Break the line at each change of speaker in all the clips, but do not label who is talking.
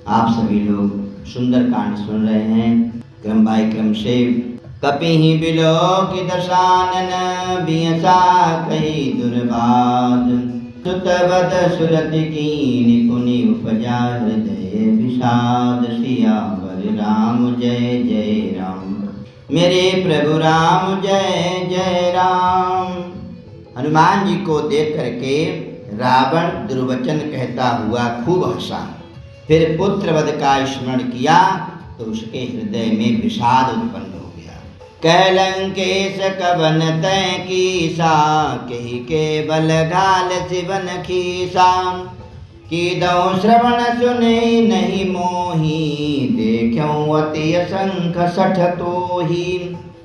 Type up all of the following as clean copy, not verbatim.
आप सभी लोग सुंदर कांड सुन रहे हैं। क्रम बाय क्रम से कपिहि बिलो की दशानन बियसा कही दुर्बाद सुतवद सुरत की निपुनि उपजा हृदय विषाद सियावर राम जय जय राम। मेरे प्रभु राम जय जय राम। हनुमान जी को देख करके रावण दुर्वचन कहता हुआ खूब हंसा। फिर पुत्रवध का स्मरण किया तो उसके हृदय में विषाद उत्पन्न हो गया। कह लंकेश कवन तय कीसा कही के बल घाल शिवन खीसा कीदौ श्रवण सुने नहीं मोही देखूं अति असंख सठ तोही।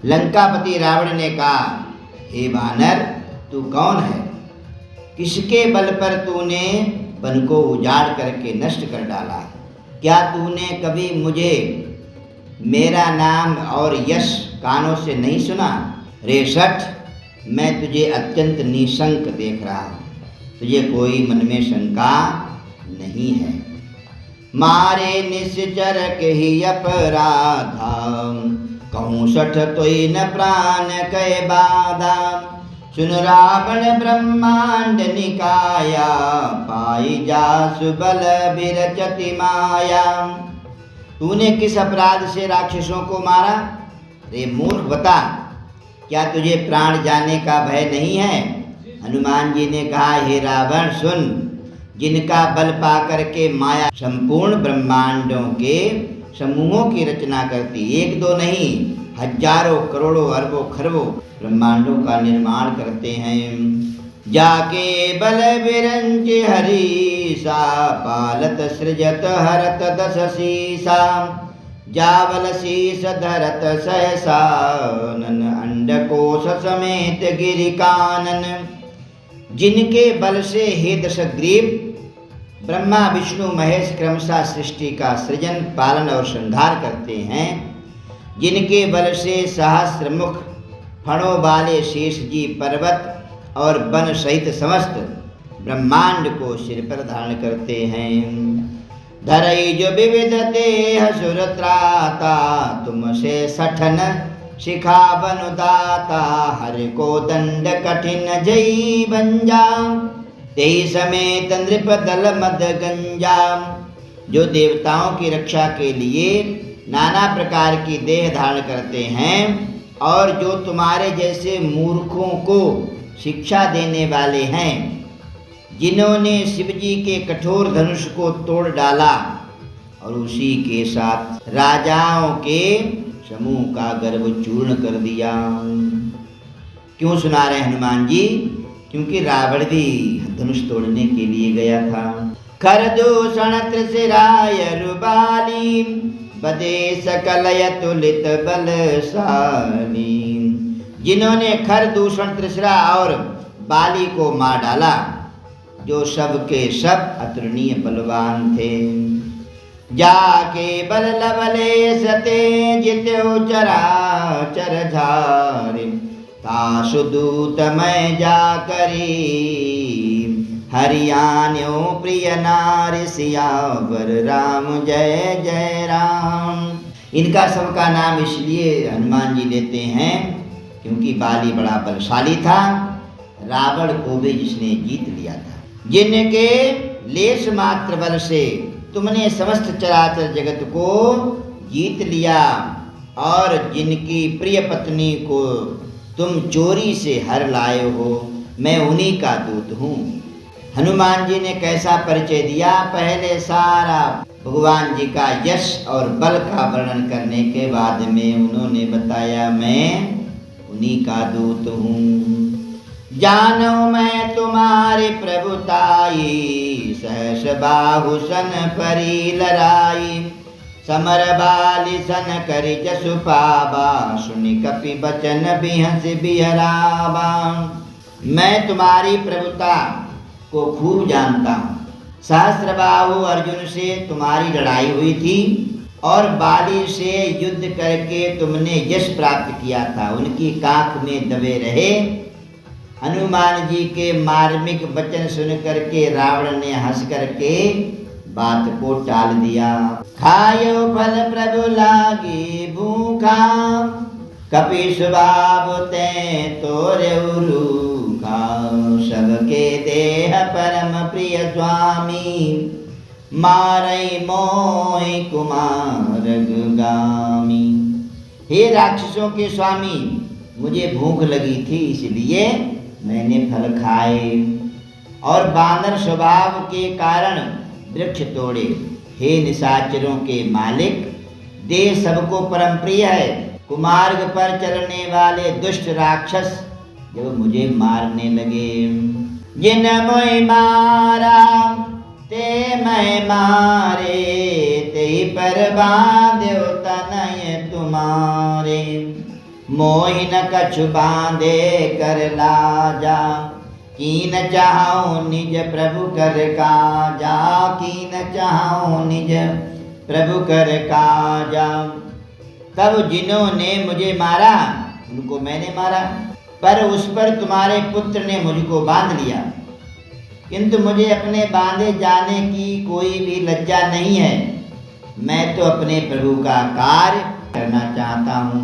लंकापति रावण ने कहा, हे वानर, तू कौन है? किसके बल पर तूने वन को उजाड़ करके नष्ट कर डाला? क्या तूने कभी मुझे मेरा नाम और यश कानों से नहीं सुना? रे शठ, मैं तुझे अत्यंत निशंक देख रहा हूँ, तुझे कोई मन में शंका नहीं है। मारे निश्चर के ही अपराधा कहूँ सठ तोई न प्राण कै बाधा सुन रावण ब्रह्मांड निकाया पाई जासु बल विरचति माया। तूने किस अपराध से राक्षसों को मारा? रे मूर्ख, बता, क्या तुझे प्राण जाने का भय नहीं है? हनुमान जी ने कहा, हे रावण सुन, जिनका बल पाकर के माया संपूर्ण ब्रह्मांडों के समूहों की रचना करती, एक दो नहीं हजारों करोड़ों अरबों खरबों ब्रह्मांडों का निर्माण करते हैं। जाके बल विरंच हरीसा पालत सृजत हरत दस शीसा जावल शीस धरत सहसा नन अंडकोश समेत गिरिकानन। जिनके बल से हे दशग्रीव ब्रह्मा विष्णु महेश क्रमशः सृष्टि का सृजन पालन और संहार करते हैं, जिनके बल से सहस्रमुख फणों वाले शेष जी पर्वत और वन सहित समस्त ब्रह्मांड को सिर पर धारण करते हैं। धरई जो विविध देह सुरत्राता तुमसे सठन शिखा बनुदाता हर को दंड कठिन जई बंजा तेई समेत नृप दल मद गंजा। जो देवताओं की रक्षा के लिए नाना प्रकार की देह धारण करते हैं और जो तुम्हारे जैसे मूर्खों को शिक्षा देने वाले हैं, जिन्होंने शिव जी के कठोर धनुष को तोड़ डाला और उसी के साथ राजाओं के समूह का गर्व चूर्ण कर दिया। क्यों सुना रहे हनुमान जी? क्योंकि रावण भी धनुष तोड़ने के लिए गया था। खरदूषण त्रिशिराय रुबाली बदे सकलय तुलित बलशाली। जिन्होंने खरदूषण त्रिशिरा और बाली को मार डाला, जो सब के सब अतुलनीय बलवान थे। जाके बल लवले सते जित्यो चराचर झारि तासु दूत मैं जा करी हरियाण्यो प्रिय नारि सियावर राम जय जय राम। इनका सबका नाम इसलिए हनुमान जी लेते हैं क्योंकि बाली बड़ा बलशाली था, रावण को भी जिसने जीत लिया था। जिनके लेश मात्र बल से तुमने समस्त चराचर जगत को जीत लिया और जिनकी प्रिय पत्नी को तुम चोरी से हर लाए हो, मैं उन्हीं का दूत हूँ। हनुमान जी ने कैसा परिचय दिया? पहले सारा भगवान जी का यश और बल का वर्णन करने के बाद में उन्होंने बताया, मैं उन्हीं का दूत हूँ। जानो मैं तुम्हारे प्रभुताई सहस बाहु सन परी लड़ाई समर बाली सन करि जसु पावा सुनि कपि बचन बिहस बिहरावा। मैं तुम्हारी प्रभुता को खूब जानता हूँ। सहस्रबाहु अर्जुन से तुम्हारी लड़ाई हुई थी और बाली से युद्ध करके तुमने यश प्राप्त किया था। उनकी काख में दबे रहे हनुमान जी के मार्मिक वचन सुन करके रावण ने हंस करके बात को टाल दिया। खायो फल प्रभु लागी भूखा, कपि स्वभाव ते तोरे रूखा। सबके देह परम प्रिय स्वामी, मारई मोहि कुमार गामी। हे राक्षसों के स्वामी, मुझे भूख लगी थी इसलिए मैंने फल खाए और बानर स्वभाव के कारण वृक्ष तोड़े। हे निशाचरों के मालिक, देह सबको परम प्रिय है। कुमार्ग पर चलने वाले दुष्ट राक्षस जब मुझे मारने लगे, जिन मोहि मारा ते मैं मारे, ते पर बांध्यो तनय तुम्हारे। मोहि न कछु बांधे कर लाजा, कीन चाहूं निज प्रभु कर काजा। कीन चाहूं निज प्रभु कर काजा। तब जिन्होंने मुझे मारा उनको मैंने मारा, पर उस पर तुम्हारे पुत्र ने मुझको बांध लिया। किंतु मुझे अपने बांधे जाने की कोई भी लज्जा नहीं है। मैं तो अपने प्रभु का कार्य करना चाहता हूँ।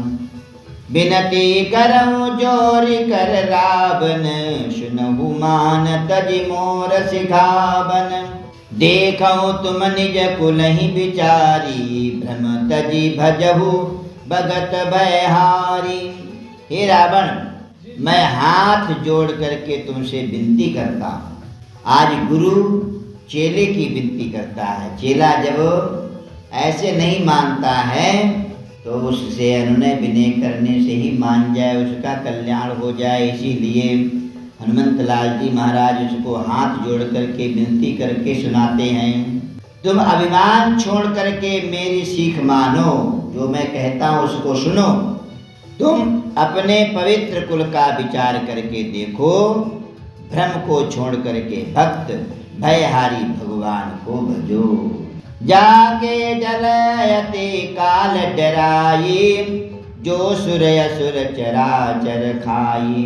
बिनती करऊं जोरि कर रावण, सुनहु मान तजि मोर सिखावन। देखऊं तुम निज कुलहि बिचारी, भ्रम तजि भजहु भगत भयहारी। हे रावण, मैं हाथ जोड़ करके तुमसे विनती करता हूँ। आज गुरु चेले की विनती करता है। चेला जब ऐसे नहीं मानता है तो उससे अनुनय विनय करने से ही मान जाए, उसका कल्याण हो जाए। इसीलिए हनुमंत लाल जी महाराज उसको हाथ जोड़ करके विनती करके सुनाते हैं। तुम अभिमान छोड़ करके मेरी सीख मानो, जो मैं कहता हूँ उसको सुनो। तुम अपने पवित्र कुल का विचार करके देखो, भ्रम को छोड़ करके भक्त भयहारी भगवान को भजो। जाके जलयते काल डराई, जो सुर असुर चराचर खाई।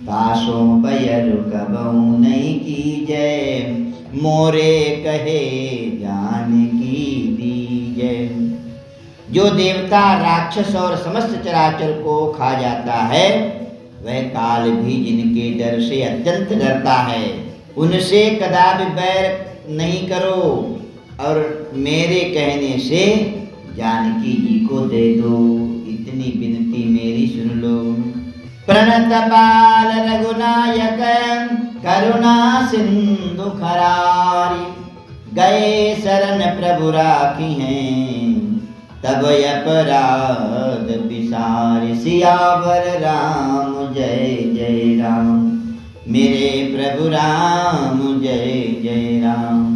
तासो बैर कबहु नहीं कीजय, मोरे कहे जानकी दीजय। जो देवता राक्षस और समस्त चराचर को खा जाता है, वह काल भी जिनके डर से अत्यंत डरता है, उनसे कदापि बैर नहीं करो और मेरे कहने से जानकी जी को दे दो। इतनी विनती मेरी सुन लो। प्रणत बाल रघुनायक, करुणा सिंधु खरारी। गए शरण प्रभु राखी हैं, तब अपराध विसार। सियावर राम जय जय राम, मेरे प्रभु राम जय जय राम।